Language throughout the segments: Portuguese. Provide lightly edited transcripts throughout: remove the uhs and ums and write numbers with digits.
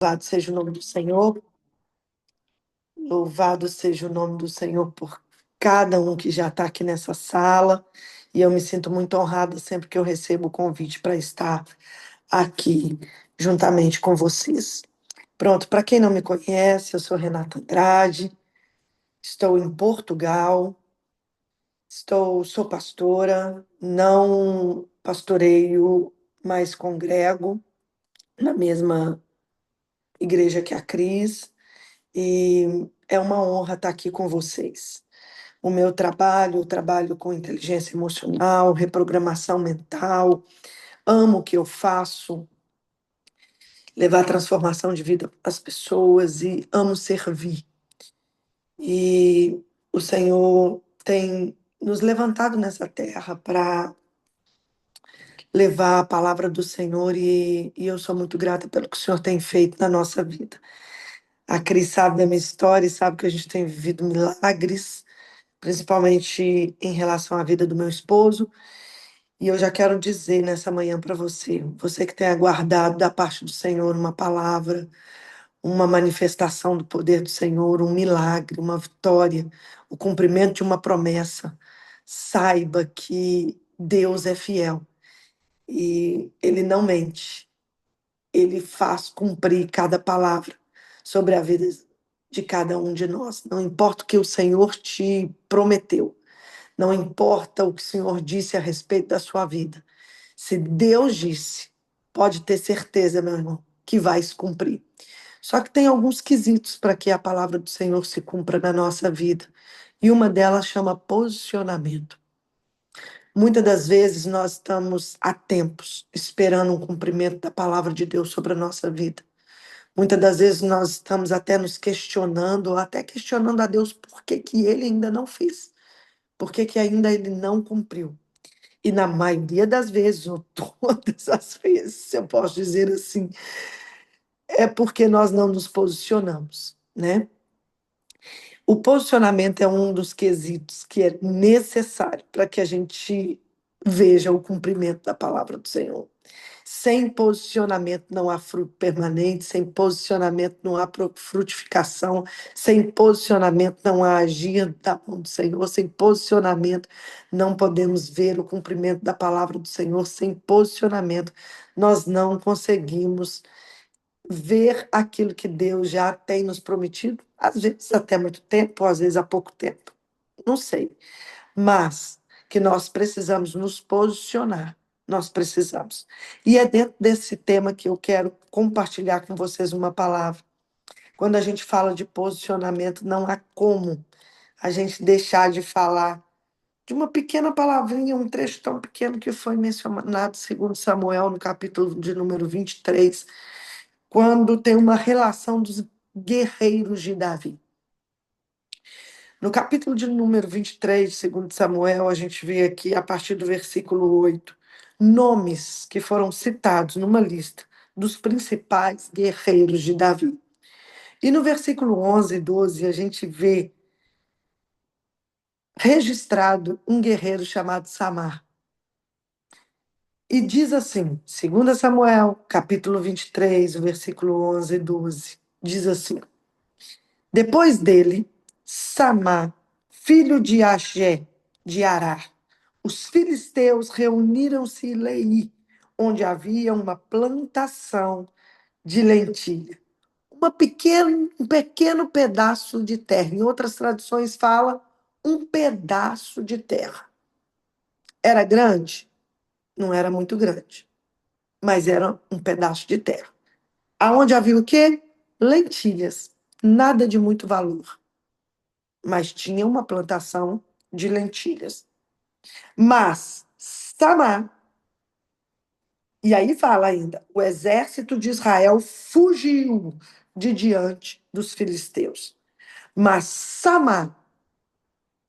Louvado seja o nome do Senhor, louvado seja o nome do Senhor por cada um que já está aqui nessa sala. E eu me sinto muito honrada sempre que eu recebo o convite para estar aqui juntamente com vocês. Pronto, para quem não me conhece, eu sou Renata Andrade, estou em Portugal, sou pastora, não pastoreio, mas congrego na mesma igreja que a Cris. E é uma honra estar aqui com vocês. O meu trabalho, eu trabalho com inteligência emocional, reprogramação mental, amo o que eu faço, levar transformação de vida às pessoas e amo servir. E o Senhor tem nos levantado nessa terra para levar a palavra do Senhor e eu sou muito grata pelo que o Senhor tem feito na nossa vida. A Cris sabe da minha história e sabe que a gente tem vivido milagres, principalmente em relação à vida do meu esposo. E eu já quero dizer nessa manhã para você, você que tem aguardado da parte do Senhor uma palavra, uma manifestação do poder do Senhor, um milagre, uma vitória, o cumprimento de uma promessa, saiba que Deus é fiel e Ele não mente. Ele faz cumprir cada palavra sobre a vida de cada um de nós. Não importa o que o Senhor te prometeu. Não importa o que o Senhor disse a respeito da sua vida. Se Deus disse, pode ter certeza, meu irmão, que vai se cumprir. Só que tem alguns quesitos para que a palavra do Senhor se cumpra na nossa vida. E uma delas chama posicionamento. Muitas das vezes nós estamos há tempos esperando um cumprimento da palavra de Deus sobre a nossa vida. Muitas das vezes nós estamos até nos questionando, ou até questionando a Deus por que que ele ainda não fez, por que que ainda ele não cumpriu. E na maioria das vezes, ou todas as vezes, se eu posso dizer assim, é porque nós não nos posicionamos, né? O posicionamento é um dos quesitos que é necessário para que a gente veja o cumprimento da palavra do Senhor. Sem posicionamento não há fruto permanente, sem posicionamento não há frutificação, sem posicionamento não há agir da mão do Senhor, sem posicionamento não podemos ver o cumprimento da palavra do Senhor, sem posicionamento nós não conseguimos ver aquilo que Deus já tem nos prometido, às vezes até muito tempo, às vezes há pouco tempo, não sei, mas que nós precisamos nos posicionar, nós precisamos. E é dentro desse tema que eu quero compartilhar com vocês uma palavra. Quando a gente fala de posicionamento, não há como a gente deixar de falar de uma pequena palavrinha, um trecho tão pequeno que foi mencionado segundo Samuel, no capítulo de número 23, quando tem uma relação dos guerreiros de Davi. No capítulo de número 23, segundo Samuel, a gente vê aqui, a partir do versículo 8, nomes que foram citados numa lista dos principais guerreiros de Davi. E no versículo 11 e 12, a gente vê registrado um guerreiro chamado Samar. E diz assim, segundo Samuel, capítulo 23, versículo 11 e 12, diz assim: depois dele, Samá, filho de Agé, de Arar, os filisteus reuniram-se em Leí, onde havia uma plantação de lentilha. Um pequeno pedaço de terra. Em outras traduções fala um pedaço de terra. Era grande? Não era muito grande, mas era um pedaço de terra. Aonde havia o quê? Lentilhas. Nada de muito valor, mas tinha uma plantação de lentilhas. Mas Samar, e aí fala ainda, o exército de Israel fugiu de diante dos filisteus. Mas Samar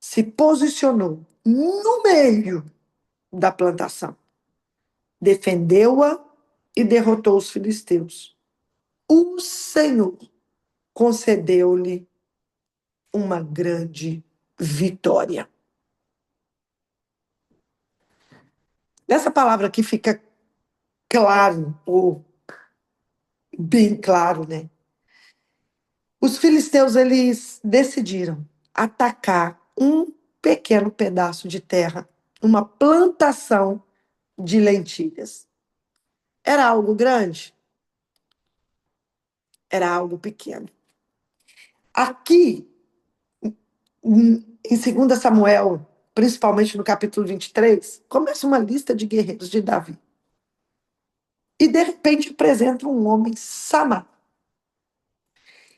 se posicionou no meio da plantação, defendeu-a e derrotou os filisteus. O Senhor concedeu-lhe uma grande vitória. Nessa palavra aqui fica claro, ou bem claro, né? Os filisteus, eles decidiram atacar um pequeno pedaço de terra, uma plantação de lentilhas. Era algo grande? Era algo pequeno. Aqui, em 2 Samuel, principalmente no capítulo 23, começa uma lista de guerreiros de Davi. E, de repente, apresenta um homem, Samá,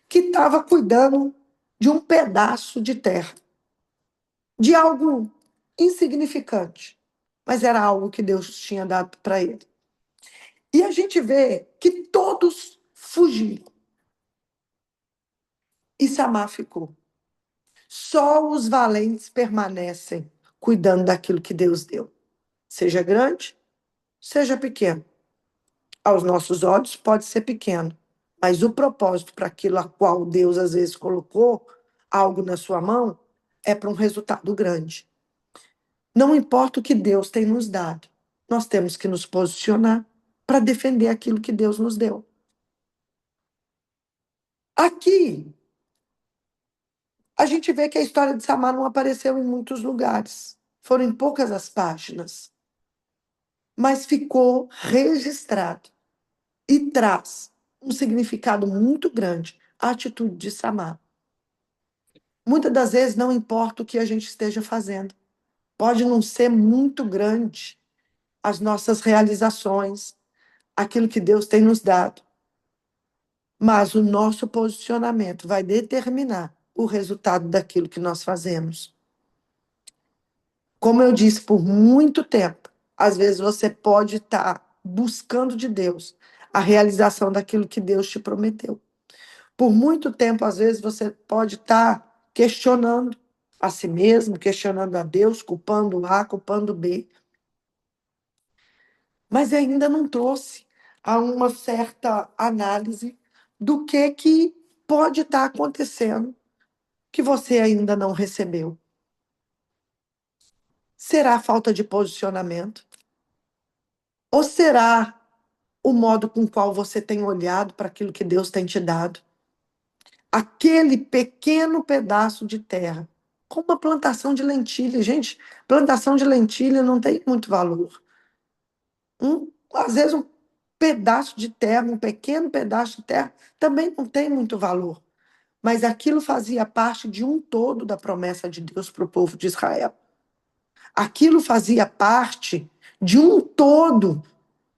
que estava cuidando de um pedaço de terra, de algo insignificante, mas era algo que Deus tinha dado para ele. E a gente vê que todos fugiram. E Samá ficou. Só os valentes permanecem cuidando daquilo que Deus deu. Seja grande, seja pequeno. Aos nossos olhos pode ser pequeno, mas o propósito para aquilo a qual Deus às vezes colocou algo na sua mão é para um resultado grande. Não importa o que Deus tem nos dado, nós temos que nos posicionar para defender aquilo que Deus nos deu. Aqui, a gente vê que a história de Samar não apareceu em muitos lugares. Foram em poucas as páginas. Mas ficou registrado e traz um significado muito grande a atitude de Samar. Muitas das vezes não importa o que a gente esteja fazendo. Pode não ser muito grande as nossas realizações, aquilo que Deus tem nos dado. Mas o nosso posicionamento vai determinar o resultado daquilo que nós fazemos. Como eu disse, por muito tempo, às vezes você pode estar buscando de Deus a realização daquilo que Deus te prometeu. Por muito tempo, às vezes, você pode estar questionando a si mesmo, questionando a Deus, culpando A, culpando B. Mas ainda não trouxe a uma certa análise do que pode estar acontecendo que você ainda não recebeu. Será falta de posicionamento? Ou será o modo com o qual você tem olhado para aquilo que Deus tem te dado? Aquele pequeno pedaço de terra, como uma plantação de lentilha. Gente, plantação de lentilha não tem muito valor. Às vezes, um pedaço de terra, um pequeno pedaço de terra, também não tem muito valor. Mas aquilo fazia parte de um todo da promessa de Deus para o povo de Israel. Aquilo fazia parte de um todo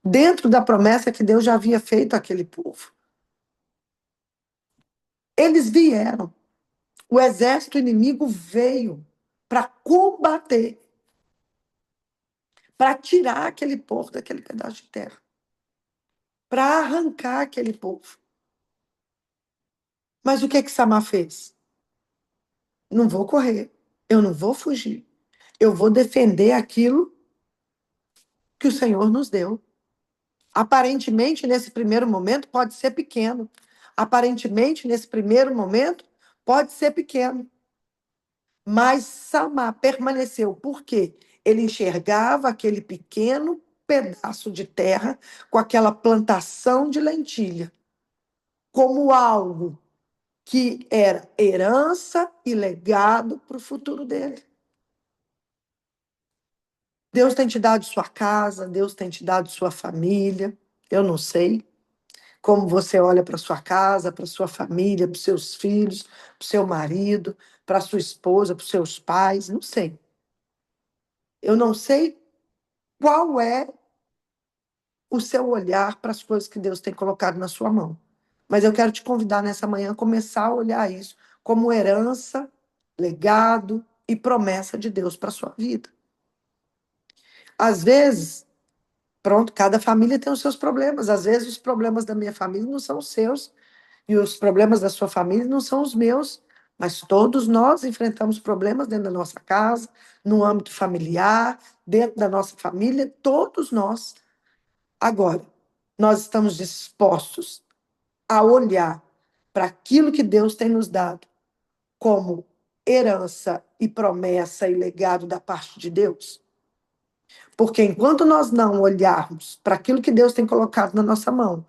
dentro da promessa que Deus já havia feito àquele povo. Eles vieram, o exército inimigo veio para combater, para tirar aquele povo daquele pedaço de terra, para arrancar aquele povo. Mas o que Samar fez? Não vou correr, eu não vou fugir, eu vou defender aquilo que o Senhor nos deu. Aparentemente, nesse primeiro momento, pode ser pequeno. Aparentemente, nesse primeiro momento, pode ser pequeno. Mas Samar permaneceu, porque ele enxergava aquele pequeno pedaço de terra com aquela plantação de lentilha como algo que era herança e legado para o futuro dele. Deus tem te dado sua casa, Deus tem te dado sua família. Eu não sei como você olha para sua casa, para sua família, para os seus filhos, para o seu marido, para sua esposa, para os seus pais, não sei. Eu não sei qual é o seu olhar para as coisas que Deus tem colocado na sua mão. Mas eu quero te convidar nessa manhã a começar a olhar isso como herança, legado e promessa de Deus para a sua vida. Às vezes, pronto, cada família tem os seus problemas. Às vezes, os problemas da minha família não são os seus e os problemas da sua família não são os meus. Mas todos nós enfrentamos problemas dentro da nossa casa, no âmbito familiar, dentro da nossa família, todos nós. Agora, nós estamos dispostos a olhar para aquilo que Deus tem nos dado como herança e promessa e legado da parte de Deus? Porque enquanto nós não olharmos para aquilo que Deus tem colocado na nossa mão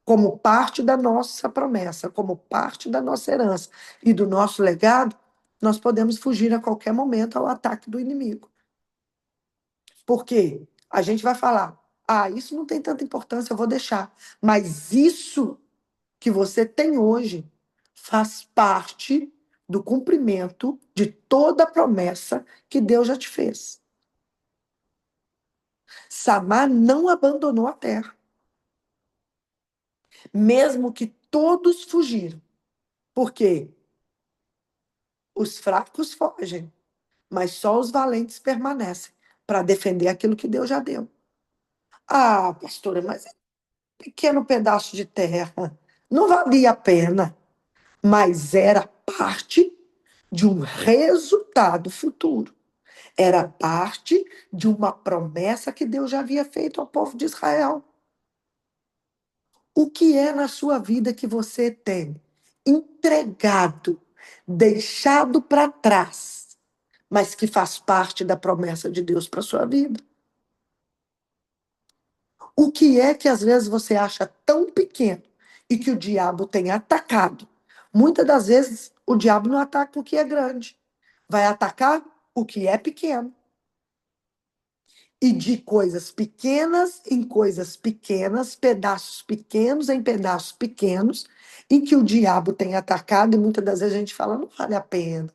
como parte da nossa promessa, como parte da nossa herança e do nosso legado, nós podemos fugir a qualquer momento ao ataque do inimigo. Por quê? A gente vai falar: ah, isso não tem tanta importância, eu vou deixar. Mas isso que você tem hoje faz parte do cumprimento de toda a promessa que Deus já te fez. Samar não abandonou a terra, mesmo que todos fugiram. Por quê? Os fracos fogem, mas só os valentes permanecem para defender aquilo que Deus já deu. Ah, pastora, mas é um pequeno pedaço de terra. Não valia a pena, mas era parte de um resultado futuro. Era parte de uma promessa que Deus já havia feito ao povo de Israel. O que é na sua vida que você tem entregado, deixado para trás, mas que faz parte da promessa de Deus para sua vida? O que é que às vezes você acha tão pequeno e que o diabo tem atacado? Muitas das vezes o diabo não ataca o que é grande, vai atacar o que é pequeno. E de coisas pequenas em coisas pequenas, pedaços pequenos em pedaços pequenos, em que o diabo tem atacado, e muitas das vezes a gente fala, não vale a pena,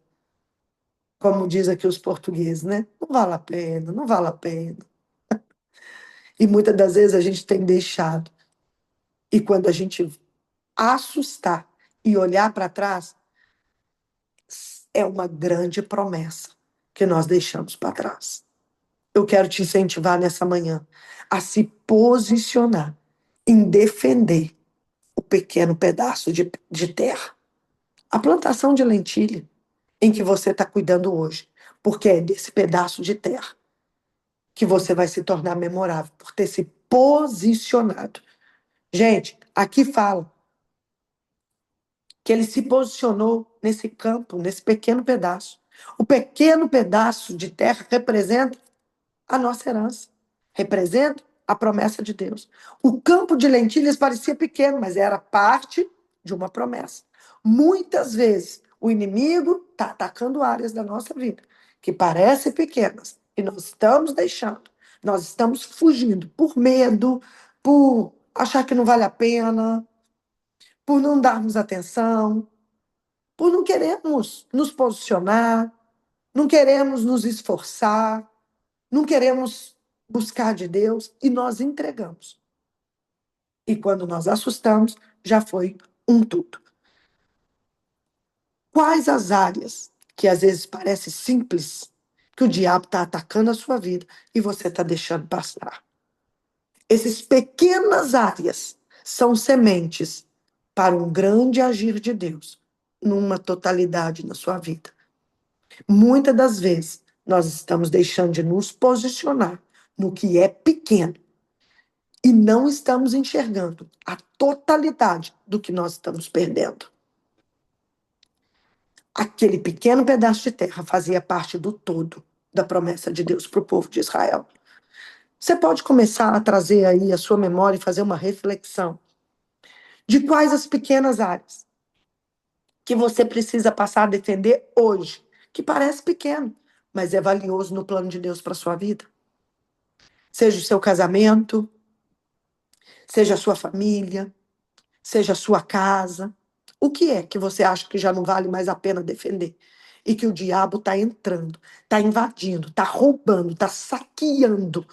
como diz aqui os portugueses, né? Não vale a pena, não vale a pena. E muitas das vezes a gente tem deixado. E quando a gente assustar e olhar para trás, é uma grande promessa que nós deixamos para trás. Eu quero te incentivar nessa manhã a se posicionar em defender o pequeno pedaço de terra. A plantação de lentilha em que você está cuidando hoje, porque é desse pedaço de terra que você vai se tornar memorável, por ter se posicionado. Gente, aqui fala que ele se posicionou nesse campo, nesse pequeno pedaço. O pequeno pedaço de terra representa a nossa herança, representa a promessa de Deus. O campo de lentilhas parecia pequeno, mas era parte de uma promessa. Muitas vezes o inimigo está atacando áreas da nossa vida que parecem pequenas e nós estamos deixando, nós estamos fugindo por medo, por achar que não vale a pena, por não darmos atenção, por não queremos nos posicionar, não queremos nos esforçar, não queremos buscar de Deus e nós entregamos. E quando nós assustamos, já foi um tudo. Quais as áreas que às vezes parece simples, que o diabo está atacando a sua vida e você está deixando passar? Essas pequenas áreas são sementes para um grande agir de Deus, numa totalidade na sua vida. Muitas das vezes, nós estamos deixando de nos posicionar no que é pequeno e não estamos enxergando a totalidade do que nós estamos perdendo. Aquele pequeno pedaço de terra fazia parte do todo da promessa de Deus para o povo de Israel. Você pode começar a trazer aí a sua memória e fazer uma reflexão de quais as pequenas áreas que você precisa passar a defender hoje, que parece pequeno, mas é valioso no plano de Deus para sua vida. Seja o seu casamento, seja a sua família, seja a sua casa. O que é que você acha que já não vale mais a pena defender? E que o diabo está entrando, está invadindo, está roubando, está saqueando,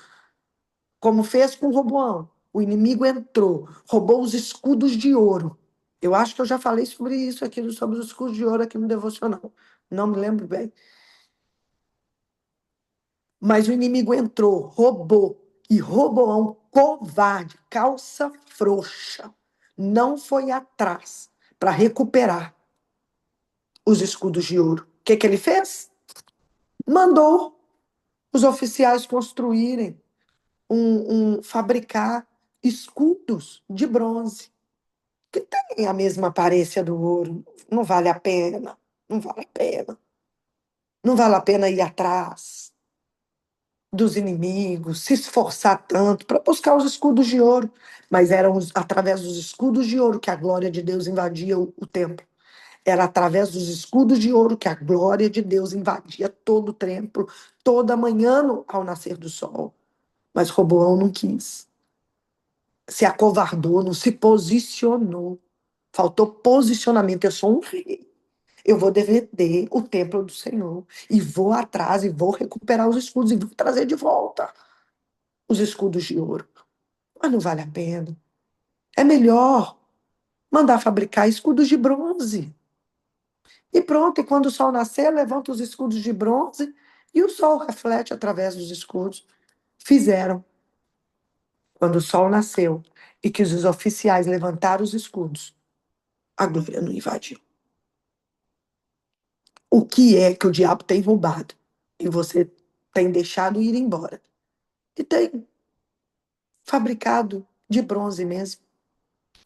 como fez com Roboão. O inimigo entrou, roubou os escudos de ouro. Eu acho que eu já falei sobre isso aqui, sobre os escudos de ouro aqui no devocional. Não me lembro bem. Mas o inimigo entrou, roubou. E Roboão, covarde, calça frouxa, não foi atrás para recuperar os escudos de ouro. O que ele fez? Mandou os oficiais construírem, fabricar escudos de bronze, que tem a mesma aparência do ouro. Não vale a pena, não vale a pena. Não vale a pena ir atrás. dos inimigos, se esforçar tanto para buscar os escudos de ouro, mas eram através dos escudos de ouro que a glória de Deus invadia o templo. Era através dos escudos de ouro que a glória de Deus invadia todo o templo, toda manhã ao nascer do sol. Mas Roboão não quis, se acovardou, não se posicionou. Faltou posicionamento. Eu sou um rei. Eu vou defender o templo do Senhor. E vou atrás, e vou recuperar os escudos, e vou trazer de volta os escudos de ouro. Mas não vale a pena. É melhor mandar fabricar escudos de bronze. E pronto, e quando o sol nascer, levanta os escudos de bronze e o sol reflete através dos escudos. Fizeram. Quando o sol nasceu e que os oficiais levantaram os escudos, a glória não invadiu. O que é que o diabo tem roubado? E você tem deixado ir embora. E tem fabricado de bronze mesmo,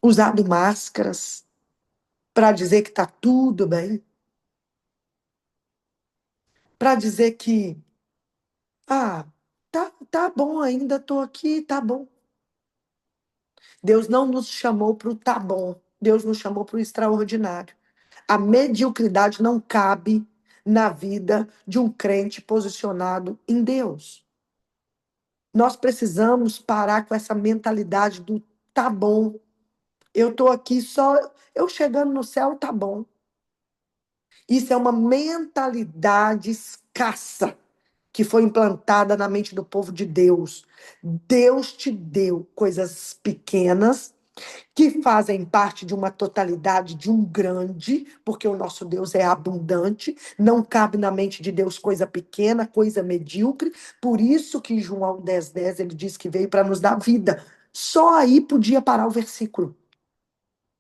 usado máscaras para dizer que está tudo bem, para dizer que, tá bom, ainda estou aqui, tá bom. Deus não nos chamou para o tá bom, Deus nos chamou para o extraordinário. A mediocridade não cabe na vida de um crente posicionado em Deus. Nós precisamos parar com essa mentalidade do tá bom. Eu estou aqui só, eu chegando no céu, tá bom. Isso é uma mentalidade escassa que foi implantada na mente do povo de Deus. Deus te deu coisas pequenas que fazem parte de uma totalidade de um grande, porque o nosso Deus é abundante, não cabe na mente de Deus coisa pequena, coisa medíocre. Por isso que em João 10:10 ele diz que veio para nos dar vida. Só aí podia parar o versículo.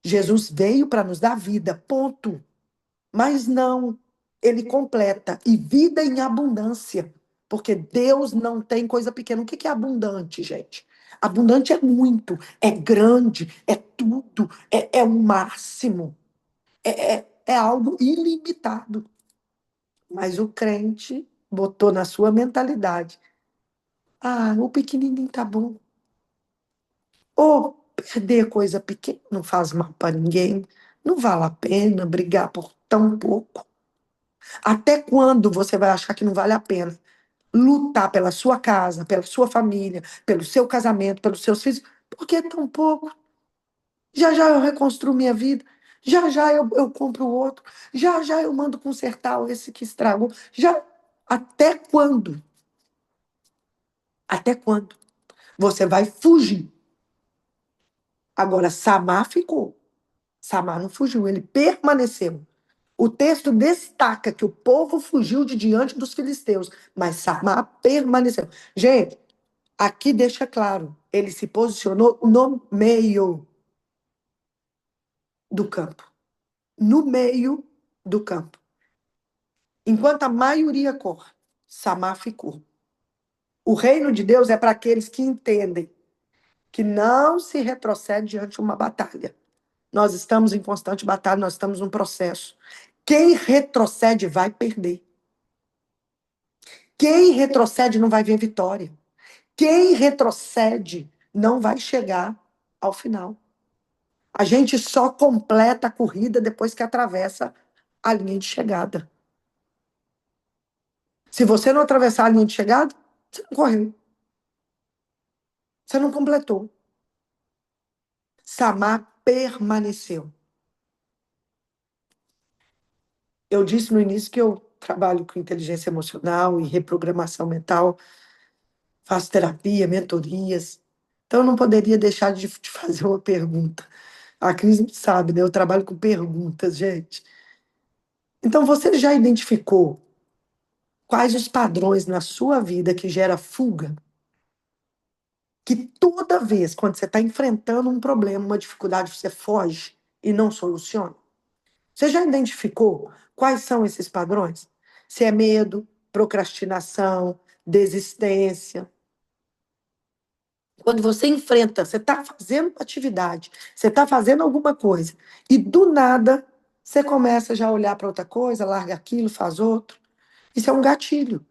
Jesus veio para nos dar vida, ponto. Mas não, ele completa, e vida em abundância, porque Deus não tem coisa pequena. O que é abundante, gente? Abundante é muito, é grande, é tudo, é o máximo, é algo ilimitado. Mas o crente botou na sua mentalidade: o pequenininho tá bom. Ou perder coisa pequena não faz mal para ninguém, não vale a pena brigar por tão pouco. Até quando você vai achar que não vale a pena lutar pela sua casa, pela sua família, pelo seu casamento, pelos seus filhos? Porque é tão pouco. Já já eu reconstruo minha vida. Já já eu compro outro. Já já eu mando consertar esse que estragou. Já. Até quando? Até quando? Você vai fugir. Agora, Samar ficou. Samar não fugiu, ele permaneceu. O texto destaca que o povo fugiu de diante dos filisteus, mas Samar permaneceu. Gente, aqui deixa claro, ele se posicionou no meio do campo. No meio do campo. Enquanto a maioria corre, Samar ficou. O reino de Deus é para aqueles que entendem que não se retrocede diante de uma batalha. Nós estamos em constante batalha, nós estamos num processo. Quem retrocede vai perder. Quem retrocede não vai ver vitória. Quem retrocede não vai chegar ao final. A gente só completa a corrida depois que atravessa a linha de chegada. Se você não atravessar a linha de chegada, você não correu. Você não completou. Samar permaneceu. Eu disse no início que eu trabalho com inteligência emocional e reprogramação mental, faço terapia, mentorias. Então, eu não poderia deixar de te fazer uma pergunta. A Cris sabe, né? Eu trabalho com perguntas, gente. Então, você já identificou quais os padrões na sua vida que gera fuga? Que toda vez, quando você está enfrentando um problema, uma dificuldade, você foge e não soluciona? Você já identificou quais são esses padrões? Se é medo, procrastinação, desistência. Quando você enfrenta, você está fazendo uma atividade, você está fazendo alguma coisa, e do nada você começa já a olhar para outra coisa, larga aquilo, faz outro. Isso é um gatilho.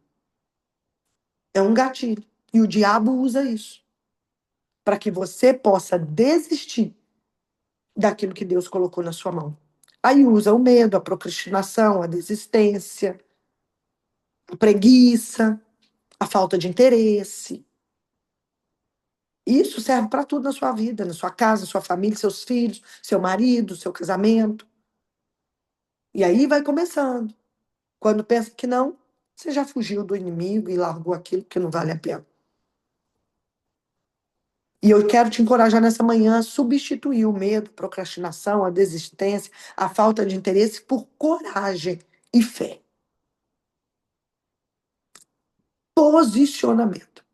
É um gatilho. E o diabo usa isso para que você possa desistir daquilo que Deus colocou na sua mão. Aí usa o medo, a procrastinação, a desistência, a preguiça, a falta de interesse. Isso serve para tudo na sua vida, na sua casa, na sua família, seus filhos, seu marido, seu casamento. E aí vai começando. Quando pensa que não, você já fugiu do inimigo e largou aquilo que não vale a pena. E eu quero te encorajar nessa manhã a substituir o medo, a procrastinação, a desistência, a falta de interesse por coragem e fé. Posicionamento.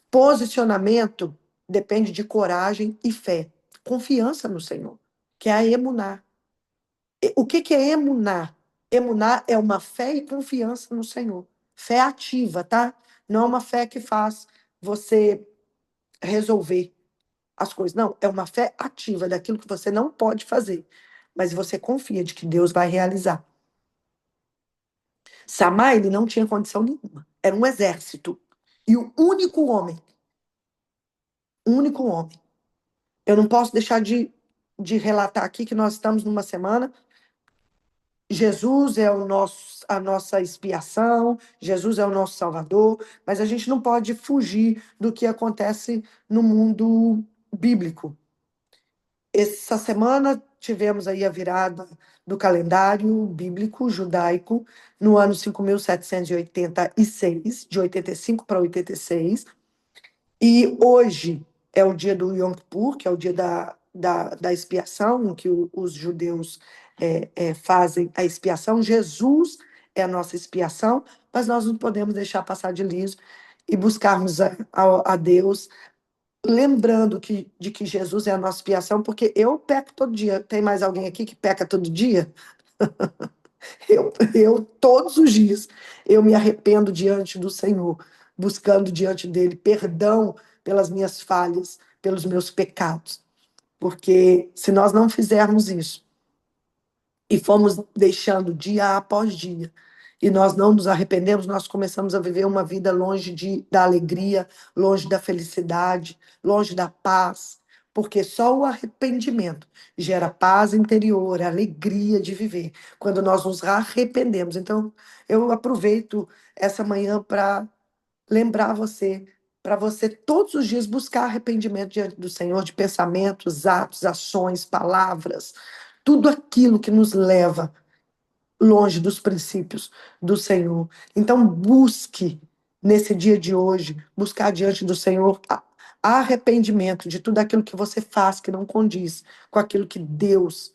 Posicionamento depende de coragem e fé. Confiança no Senhor, que é a emuná. O que é emuná? Emuná é uma fé e confiança no Senhor. Fé ativa, tá? Não é uma fé que faz você resolver as coisas. Não, é uma fé ativa daquilo que você não pode fazer. Mas você confia de que Deus vai realizar. Samar, ele não tinha condição nenhuma. Era um exército. E o único homem. Eu não posso deixar de relatar aqui que nós estamos numa semana. Jesus é a nossa expiação, Jesus é o nosso Salvador, mas a gente não pode fugir do que acontece no mundo bíblico. Essa semana tivemos aí a virada do calendário bíblico judaico no ano 5.786, de 85 para 86. E hoje é o dia do Yom Kippur, que é o dia da expiação, em que os judeus fazem a expiação. Jesus é a nossa expiação, mas nós não podemos deixar passar de liso e buscarmos a Deus, lembrando de que Jesus é a nossa expiação, porque eu peco todo dia. Tem mais alguém aqui que peca todo dia? Todos os dias, eu me arrependo diante do Senhor, buscando diante dele perdão pelas minhas falhas, pelos meus pecados. Porque se nós não fizermos isso, e fomos deixando dia após dia, e nós não nos arrependemos, nós começamos a viver uma vida longe da alegria, longe da felicidade, longe da paz, porque só o arrependimento gera paz interior, alegria de viver, quando nós nos arrependemos. Então, eu aproveito essa manhã para lembrar você, para você todos os dias buscar arrependimento diante do Senhor, de pensamentos, atos, ações, palavras, tudo aquilo que nos leva longe dos princípios do Senhor. Então, busque, nesse dia de hoje, buscar diante do Senhor arrependimento de tudo aquilo que você faz que não condiz com aquilo que Deus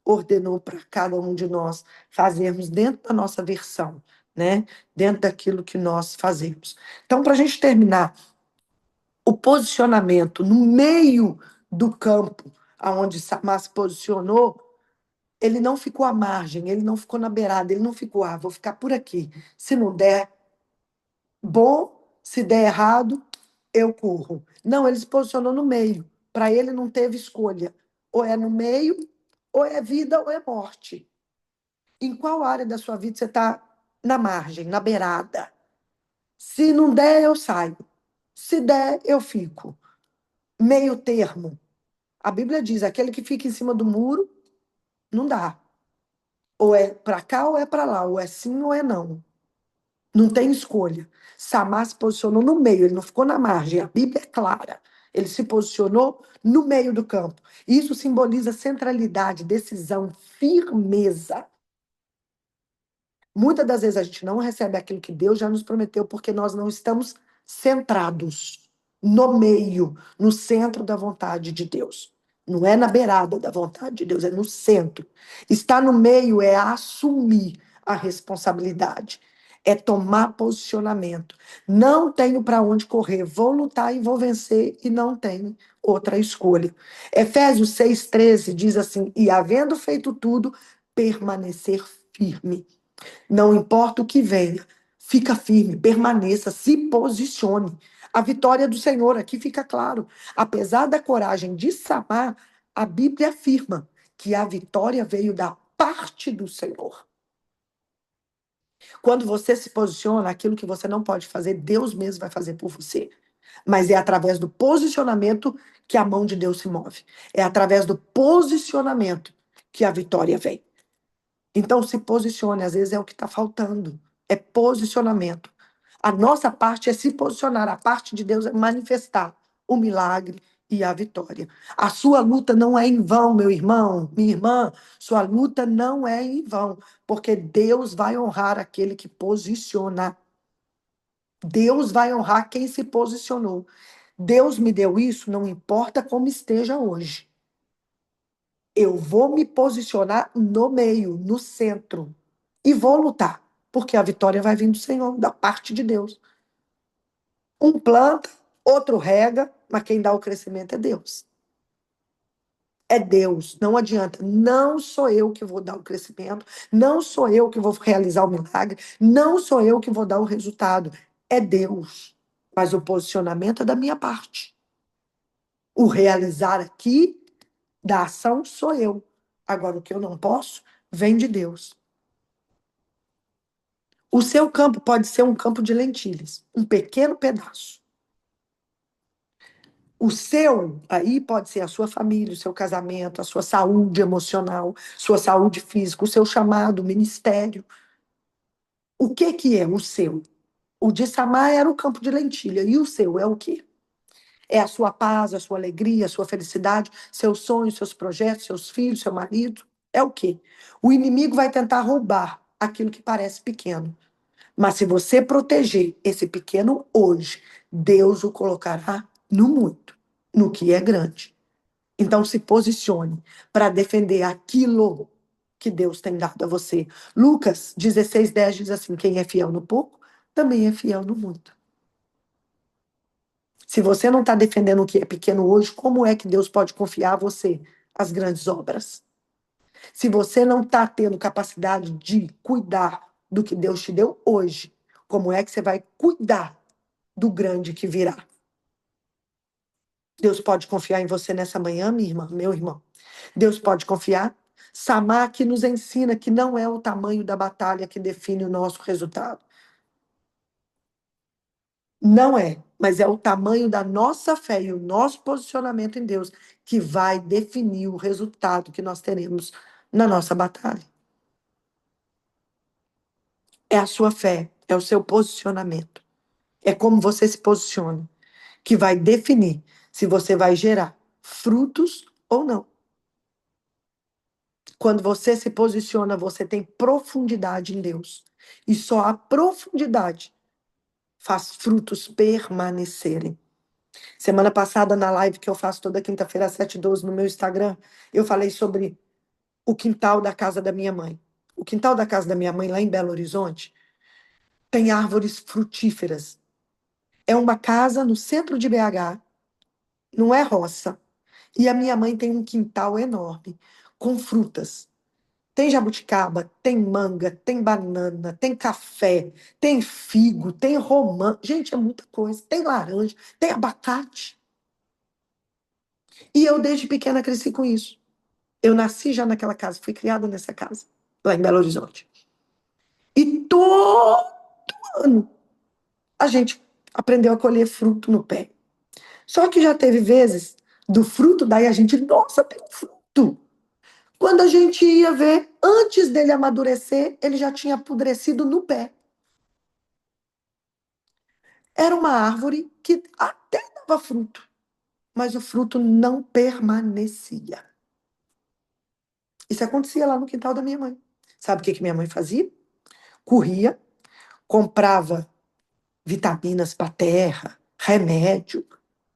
ordenou para cada um de nós fazermos dentro da nossa versão, né? Dentro daquilo que nós fazemos. Então, para a gente terminar, o posicionamento no meio do campo, aonde Samar se posicionou, ele não ficou à margem, ele não ficou na beirada, ele não ficou, vou ficar por aqui. Se não der bom, se der errado, eu corro. Não, ele se posicionou no meio. Para ele não teve escolha. Ou é no meio, ou é vida, ou é morte. Em qual área da sua vida você está na margem, na beirada? Se não der, eu saio. Se der, eu fico. Meio termo. A Bíblia diz: aquele que fica em cima do muro, não dá. Ou é para cá ou é para lá, ou é sim ou é não. Não tem escolha. Samar se posicionou no meio, ele não ficou na margem. A Bíblia é clara. Ele se posicionou no meio do campo. Isso simboliza centralidade, decisão, firmeza. Muitas das vezes a gente não recebe aquilo que Deus já nos prometeu porque nós não estamos centrados no meio, no centro da vontade de Deus. Não é na beirada da vontade de Deus, é no centro. Estar no meio é assumir a responsabilidade, é tomar posicionamento. Não tenho para onde correr, vou lutar e vou vencer e não tenho outra escolha. Efésios 6,13 diz assim: e havendo feito tudo, permanecer firme. Não importa o que venha, fica firme, permaneça, se posicione. A vitória do Senhor, aqui fica claro. Apesar da coragem de Samar, a Bíblia afirma que a vitória veio da parte do Senhor. Quando você se posiciona, aquilo que você não pode fazer, Deus mesmo vai fazer por você. Mas é através do posicionamento que a mão de Deus se move. É através do posicionamento que a vitória vem. Então, se posicione, às vezes é o que está faltando. É posicionamento. A nossa parte é se posicionar, a parte de Deus é manifestar o milagre e a vitória. A sua luta não é em vão, meu irmão, minha irmã. Sua luta não é em vão, porque Deus vai honrar aquele que posiciona. Deus vai honrar quem se posicionou. Deus me deu isso, não importa como esteja hoje. Eu vou me posicionar no meio, no centro, e vou lutar, porque a vitória vai vir do Senhor, da parte de Deus. Um planta, outro rega, mas quem dá o crescimento é Deus. É Deus, não adianta. Não sou eu que vou dar o crescimento, não sou eu que vou realizar o milagre, não sou eu que vou dar o resultado. É Deus. Mas o posicionamento é da minha parte. O realizar aqui da ação sou eu. Agora, o que eu não posso vem de Deus. O seu campo pode ser um campo de lentilhas, um pequeno pedaço. O seu aí pode ser a sua família, o seu casamento, a sua saúde emocional, sua saúde física, o seu chamado, o ministério. O que é o seu? O de Samar era o campo de lentilha. E o seu é o quê? É a sua paz, a sua alegria, a sua felicidade, seus sonhos, seus projetos, seus filhos, seu marido. É o quê? O inimigo vai tentar roubar aquilo que parece pequeno. Mas se você proteger esse pequeno hoje, Deus o colocará no muito, no que é grande. Então se posicione para defender aquilo que Deus tem dado a você. Lucas 16:10 diz assim: quem é fiel no pouco, também é fiel no muito. Se você não está defendendo o que é pequeno hoje, como é que Deus pode confiar a você as grandes obras? Se você não está tendo capacidade de cuidar do que Deus te deu hoje, como é que você vai cuidar do grande que virá? Deus pode confiar em você nessa manhã, minha irmã, meu irmão. Deus pode confiar. Samar que nos ensina que não é o tamanho da batalha que define o nosso resultado. Não é, mas é o tamanho da nossa fé e o nosso posicionamento em Deus que vai definir o resultado que nós teremos na nossa batalha. É a sua fé, é o seu posicionamento. É como você se posiciona que vai definir se você vai gerar frutos ou não. Quando você se posiciona, você tem profundidade em Deus. E só a profundidade faz frutos permanecerem. Semana passada, na live que eu faço toda quinta-feira às 7h12 no meu Instagram, eu falei sobre o quintal da casa da minha mãe. O quintal da casa da minha mãe, lá em Belo Horizonte, tem árvores frutíferas. É uma casa no centro de BH, não é roça. E a minha mãe tem um quintal enorme, com frutas. Tem jabuticaba, tem manga, tem banana, tem café, tem figo, tem romã. Gente, é muita coisa. Tem laranja, tem abacate. E eu, desde pequena, cresci com isso. Eu nasci já naquela casa, fui criada nessa casa, lá em Belo Horizonte. E todo ano a gente aprendeu a colher fruto no pé. Só que já teve vezes do fruto, daí a gente, nossa, tem fruto. Quando a gente ia ver, antes dele amadurecer, ele já tinha apodrecido no pé. Era uma árvore que até dava fruto, mas o fruto não permanecia. Isso acontecia lá no quintal da minha mãe. Sabe o que minha mãe fazia? Corria, comprava vitaminas para a terra, remédio,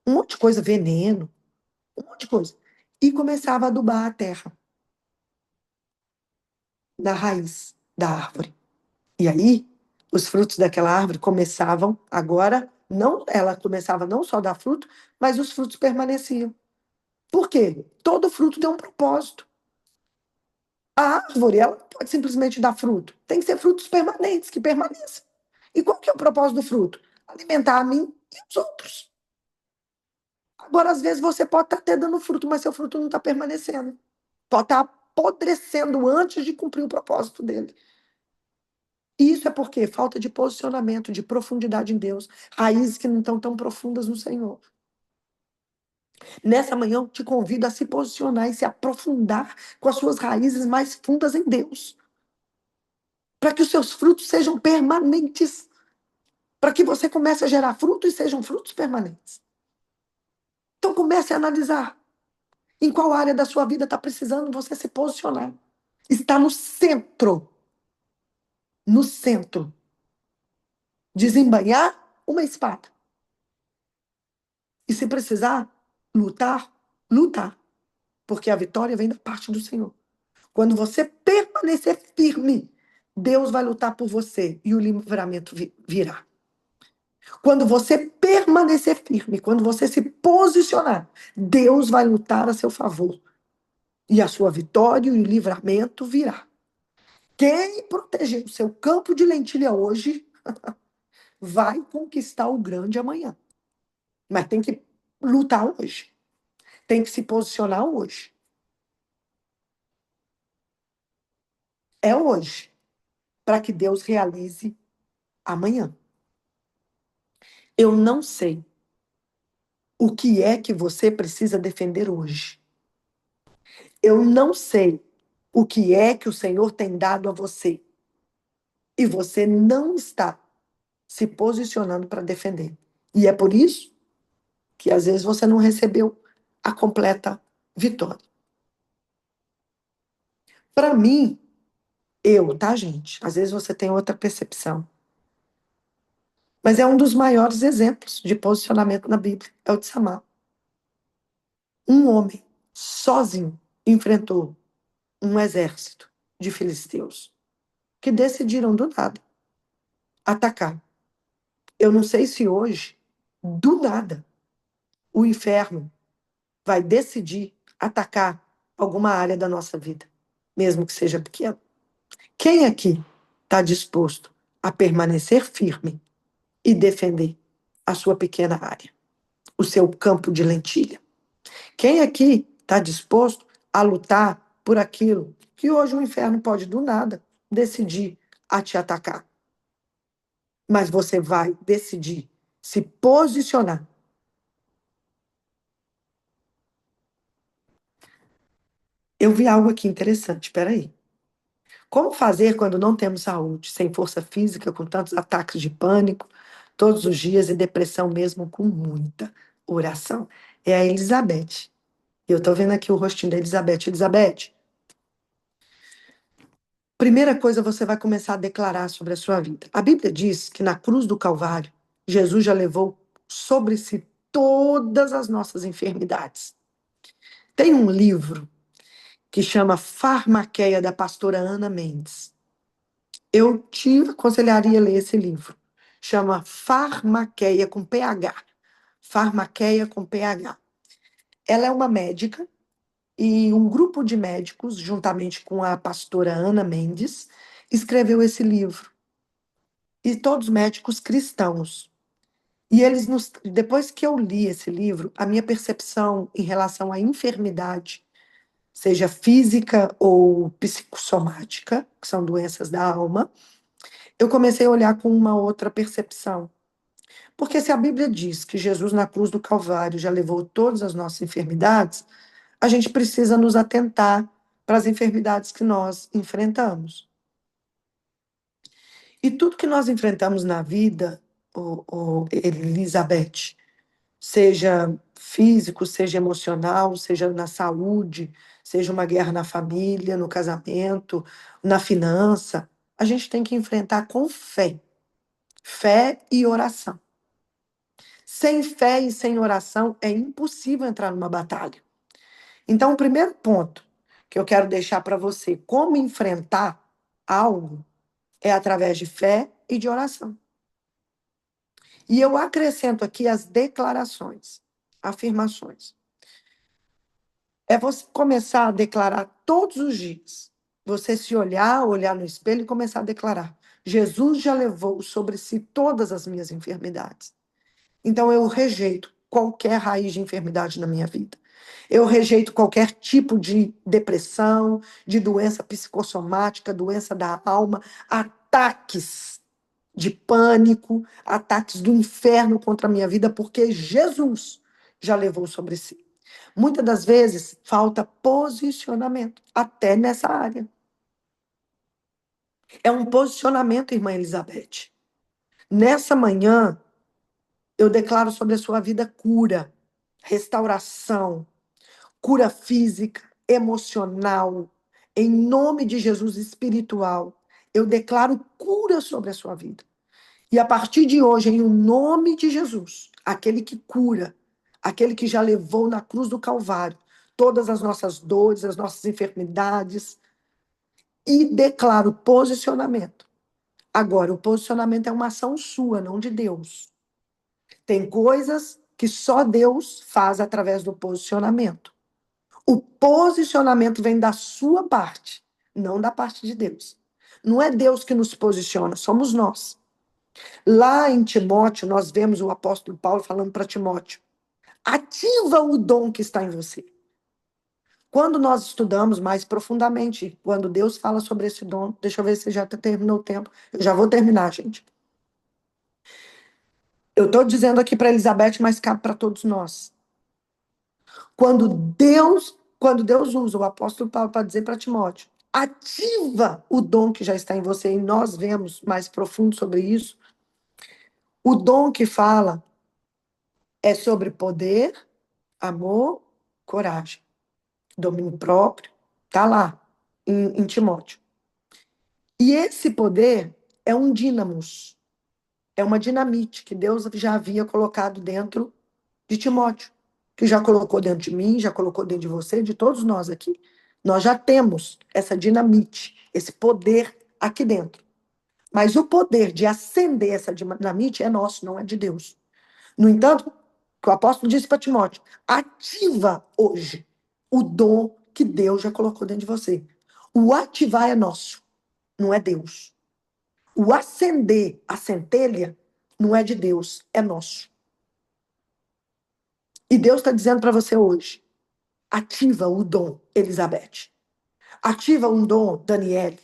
um monte de coisa, veneno, um monte de coisa. E começava a adubar a terra na raiz da árvore. E aí, os frutos daquela árvore começavam agora, não, ela começava não só a dar fruto, mas os frutos permaneciam. Por quê? Todo fruto tem um propósito. A árvore, ela não pode simplesmente dar fruto. Tem que ser frutos permanentes, que permaneçam. E qual que é o propósito do fruto? Alimentar a mim e os outros. Agora, às vezes, você pode estar até dando fruto, mas seu fruto não está permanecendo. Pode estar apodrecendo antes de cumprir o propósito dele. E isso é porque falta de posicionamento, de profundidade em Deus, raízes que não estão tão profundas no Senhor. Nessa manhã eu te convido a se posicionar e se aprofundar com as suas raízes mais fundas em Deus, para que os seus frutos sejam permanentes, para que você comece a gerar frutos e sejam frutos permanentes. Então comece a analisar em qual área da sua vida está precisando você se posicionar. Está no centro, no centro. Desembainhar uma espada. E se precisar lutar, lutar. Porque a vitória vem da parte do Senhor. Quando você permanecer firme, Deus vai lutar por você e o livramento virá. Quando você permanecer firme, quando você se posicionar, Deus vai lutar a seu favor. E a sua vitória e o livramento virá. Quem proteger o seu campo de lentilha hoje vai conquistar o grande amanhã. Mas tem que lutar hoje. Tem que se posicionar hoje. É hoje. Para que Deus realize amanhã. Eu não sei o que é que você precisa defender hoje. Eu não sei o que é que o Senhor tem dado a você. E você não está se posicionando para defender. E é por isso que às vezes você não recebeu a completa vitória. Para mim, tá, gente? Às vezes você tem outra percepção. Mas é um dos maiores exemplos de posicionamento na Bíblia, é o de Samar. Um homem, sozinho, enfrentou um exército de filisteus que decidiram do nada atacar. Eu não sei se hoje, do nada, o inferno vai decidir atacar alguma área da nossa vida, mesmo que seja pequena. Quem aqui está disposto a permanecer firme e defender a sua pequena área, o seu campo de lentilha? Quem aqui está disposto a lutar por aquilo que hoje o inferno pode, do nada, decidir a te atacar? Mas você vai decidir se posicionar. Eu vi algo aqui interessante, espera aí. Como fazer quando não temos saúde, sem força física, com tantos ataques de pânico, todos os dias e depressão mesmo com muita oração? É a Elizabeth. Eu estou vendo aqui o rostinho da Elizabeth. Elizabeth, primeira coisa você vai começar a declarar sobre a sua vida. A Bíblia diz que na cruz do Calvário, Jesus já levou sobre si todas as nossas enfermidades. Tem um livro que chama Farmaqueia, da pastora Ana Mendes. Eu te aconselharia a ler esse livro. Chama Farmaqueia com PH. Farmaqueia com PH. Ela é uma médica e um grupo de médicos, juntamente com a pastora Ana Mendes, escreveu esse livro. E todos médicos cristãos. E eles depois que eu li esse livro, a minha percepção em relação à enfermidade, seja física ou psicossomática, que são doenças da alma, eu comecei a olhar com uma outra percepção. Porque se a Bíblia diz que Jesus na cruz do Calvário já levou todas as nossas enfermidades, a gente precisa nos atentar para as enfermidades que nós enfrentamos. E tudo que nós enfrentamos na vida, Elizabeth, seja físico, seja emocional, seja na saúde, seja uma guerra na família, no casamento, na finança, a gente tem que enfrentar com fé. Fé e oração. Sem fé e sem oração é impossível entrar numa batalha. Então, o primeiro ponto que eu quero deixar para você, como enfrentar algo, é através de fé e de oração. E eu acrescento aqui as declarações, afirmações. É você começar a declarar todos os dias. Você se olhar no espelho e começar a declarar: Jesus já levou sobre si todas as minhas enfermidades. Então eu rejeito qualquer raiz de enfermidade na minha vida. Eu rejeito qualquer tipo de depressão, de doença psicossomática, doença da alma, ataques de pânico, ataques do inferno contra a minha vida, porque Jesus já levou sobre si. Muitas das vezes falta posicionamento, até nessa área. É um posicionamento, irmã Elizabeth. Nessa manhã, eu declaro sobre a sua vida cura, restauração, cura física, emocional, em nome de Jesus, espiritual. Eu declaro cura sobre a sua vida. E a partir de hoje, em nome de Jesus, aquele que cura, aquele que já levou na cruz do Calvário todas as nossas dores, as nossas enfermidades, e declaro posicionamento. Agora, o posicionamento é uma ação sua, não de Deus. Tem coisas que só Deus faz através do posicionamento. O posicionamento vem da sua parte, não da parte de Deus. Não é Deus que nos posiciona, somos nós. Lá em Timóteo, nós vemos o apóstolo Paulo falando para Timóteo: ativa o dom que está em você. Quando nós estudamos mais profundamente, quando Deus fala sobre esse dom, deixa eu ver se já terminou o tempo. Eu já vou terminar, gente. Eu estou dizendo aqui para Elizabeth, mas cabe para todos nós. Quando Deus usa o apóstolo Paulo para dizer para Timóteo: ativa o dom que já está em você, e nós vemos mais profundo sobre isso. O dom que fala é sobre poder, amor, coragem, domínio próprio, está lá em Timóteo. E esse poder é um dínamos, é uma dinamite que Deus já havia colocado dentro de Timóteo, que já colocou dentro de mim, já colocou dentro de você, de todos nós aqui. Nós já temos essa dinamite, esse poder aqui dentro. Mas o poder de acender essa dinamite é nosso, não é de Deus. No entanto, o apóstolo disse para Timóteo: ativa hoje o dom que Deus já colocou dentro de você. O ativar é nosso, não é Deus. O acender, a centelha, não é de Deus, é nosso. E Deus está dizendo para você hoje: ativa o dom, Elizabeth. Ativa o dom, Daniele,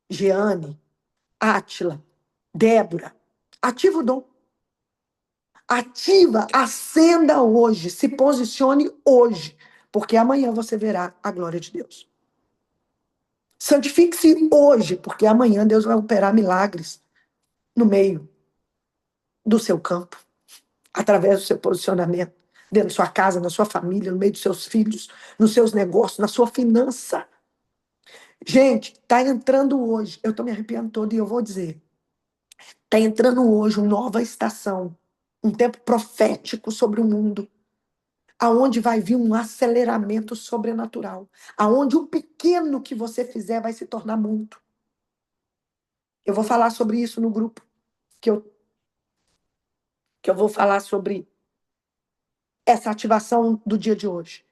Jeane, Átila, Débora. Ativa o dom. Ativa, acenda hoje, se posicione hoje, porque amanhã você verá a glória de Deus. Santifique-se hoje, porque amanhã Deus vai operar milagres no meio do seu campo, através do seu posicionamento, dentro da sua casa, na sua família, no meio dos seus filhos, nos seus negócios, na sua finança. Gente, está entrando hoje, eu estou me arrepiando todo e eu vou dizer, está entrando hoje uma nova estação, um tempo profético sobre o mundo, aonde vai vir um aceleramento sobrenatural, aonde o pequeno que você fizer vai se tornar muito. Eu vou falar sobre isso no grupo, que eu vou falar sobre essa ativação do dia de hoje.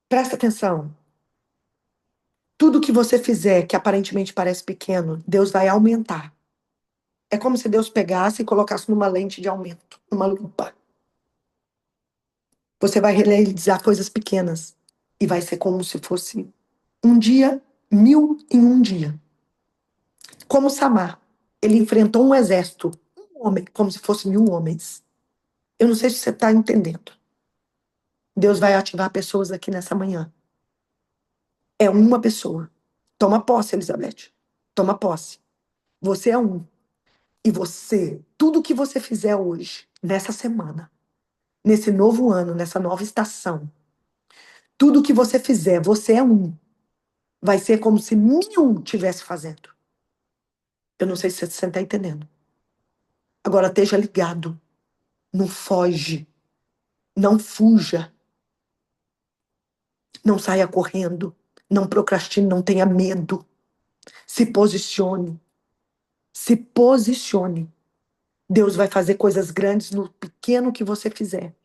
Presta atenção. Tudo que você fizer que aparentemente parece pequeno, Deus vai aumentar. É como se Deus pegasse e colocasse numa lente de aumento, numa lupa. Você vai realizar coisas pequenas e vai ser como se fosse um dia, 1000 em um dia. Como Samar, ele enfrentou um exército, um homem, como se fosse 1000 homens. Eu não sei se você está entendendo. Deus vai ativar pessoas aqui nessa manhã. É uma pessoa. Toma posse, Elizabeth. Toma posse. Você é um. E você, tudo que você fizer hoje, nessa semana, nesse novo ano, nessa nova estação, tudo que você fizer, você é um. Vai ser como se 1000 tivesse fazendo. Eu não sei se você está entendendo. Agora esteja ligado. Não foge. Não fuja. Não saia correndo. Não procrastine. Não tenha medo. Se posicione. Se posicione. Deus vai fazer coisas grandes no pequeno que você fizer.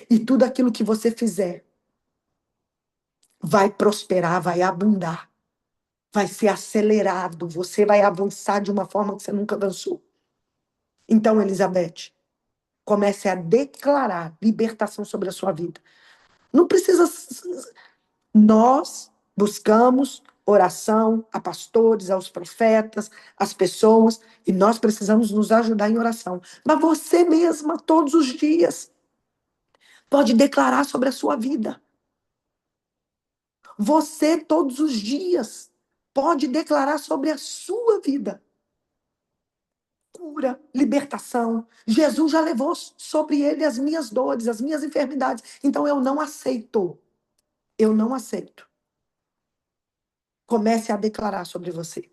E tudo aquilo que você fizer vai prosperar, vai abundar. Vai ser acelerado. Você vai avançar de uma forma que você nunca avançou. Então, Elizabeth, comece a declarar libertação sobre a sua vida. Não precisa. Nós buscamos oração a pastores, aos profetas, às pessoas, e nós precisamos nos ajudar em oração. Mas você mesma, todos os dias, pode declarar sobre a sua vida. Você, todos os dias, pode declarar sobre a sua vida. Cura, libertação. Jesus já levou sobre ele as minhas dores, as minhas enfermidades. Então eu não aceito. Eu não aceito. Comece a declarar sobre você.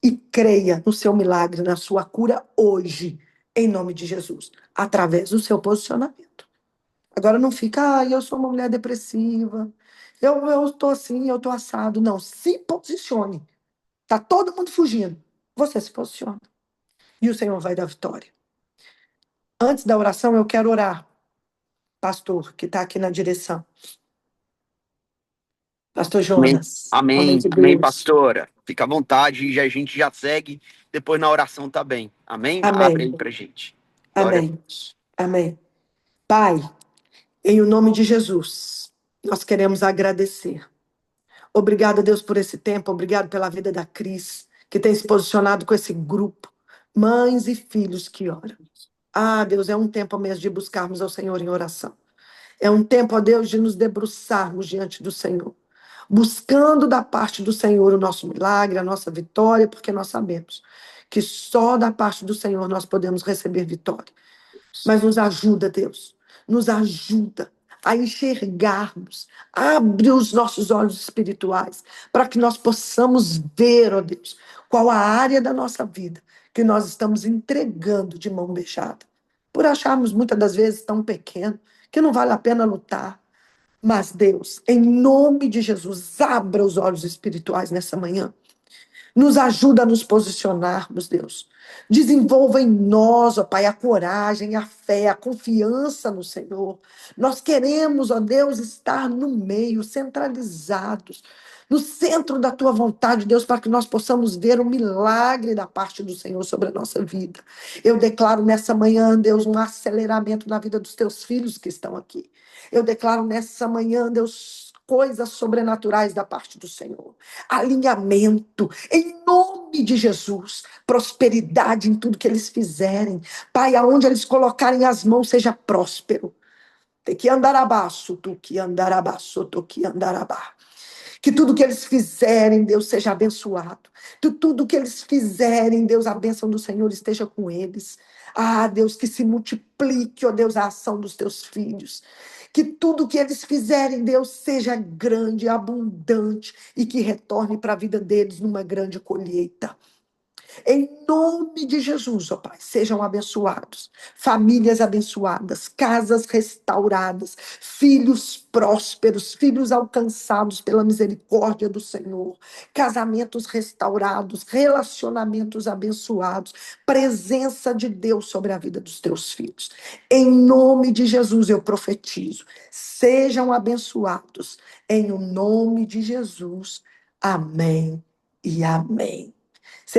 E creia no seu milagre, na sua cura hoje, em nome de Jesus, através do seu posicionamento. Agora não fica, eu sou uma mulher depressiva, eu estou assim, eu estou assado. Não, se posicione. Está todo mundo fugindo. Você se posiciona. E o Senhor vai dar vitória. Antes da oração, eu quero orar, pastor, que está aqui na direção. Pastor Amém, Jonas, homem amém, de amém, Deus. pastora. Fica à vontade e a gente já segue. Depois na oração tá bem. Amém? Abre Amém, aí pra gente. Glória a amém, Deus. amém. Pai, em o nome de Jesus, nós queremos agradecer. Obrigada, Deus, por esse tempo. Obrigado pela vida da Cris, que tem se posicionado com esse grupo. Mães e filhos que oram. Ah, Deus, é um tempo mesmo de buscarmos ao Senhor em oração. É um tempo, ó Deus, de nos debruçarmos diante do Senhor. Buscando da parte do Senhor o nosso milagre, a nossa vitória, porque nós sabemos que só da parte do Senhor nós podemos receber vitória. Mas nos ajuda, Deus, nos ajuda a enxergarmos, abre os nossos olhos espirituais, para que nós possamos ver, ó Deus, qual a área da nossa vida que nós estamos entregando de mão beijada, por acharmos muitas das vezes tão pequeno, que não vale a pena lutar. Mas Deus, em nome de Jesus, abra os olhos espirituais nessa manhã. Nos ajuda a nos posicionarmos, Deus. Desenvolva em nós, ó Pai, a coragem, a fé, a confiança no Senhor. Nós queremos, ó Deus, estar no meio, centralizados, no centro da tua vontade, Deus, para que nós possamos ver o milagre da parte do Senhor sobre a nossa vida. Eu declaro nessa manhã, Deus, um aceleramento na vida dos teus filhos que estão aqui. Eu declaro nessa manhã, Deus, coisas sobrenaturais da parte do Senhor. Alinhamento, em nome de Jesus, prosperidade em tudo que eles fizerem. Pai, aonde eles colocarem as mãos, seja próspero. Tem que andar abaixo, tu que andar abaixo, tu que andar abaixo. Que tudo que eles fizerem, Deus, seja abençoado. Que tudo que eles fizerem, Deus, a bênção do Senhor esteja com eles. Ah, Deus, que se multiplique, ó Deus, a ação dos teus filhos. Que tudo que eles fizerem, Deus, seja grande, abundante e que retorne para a vida deles numa grande colheita. Em nome de Jesus, ó Pai, sejam abençoados, famílias abençoadas, casas restauradas, filhos prósperos, filhos alcançados pela misericórdia do Senhor, casamentos restaurados, relacionamentos abençoados, presença de Deus sobre a vida dos teus filhos. Em nome de Jesus eu profetizo, sejam abençoados, em o nome de Jesus. Amém e amém.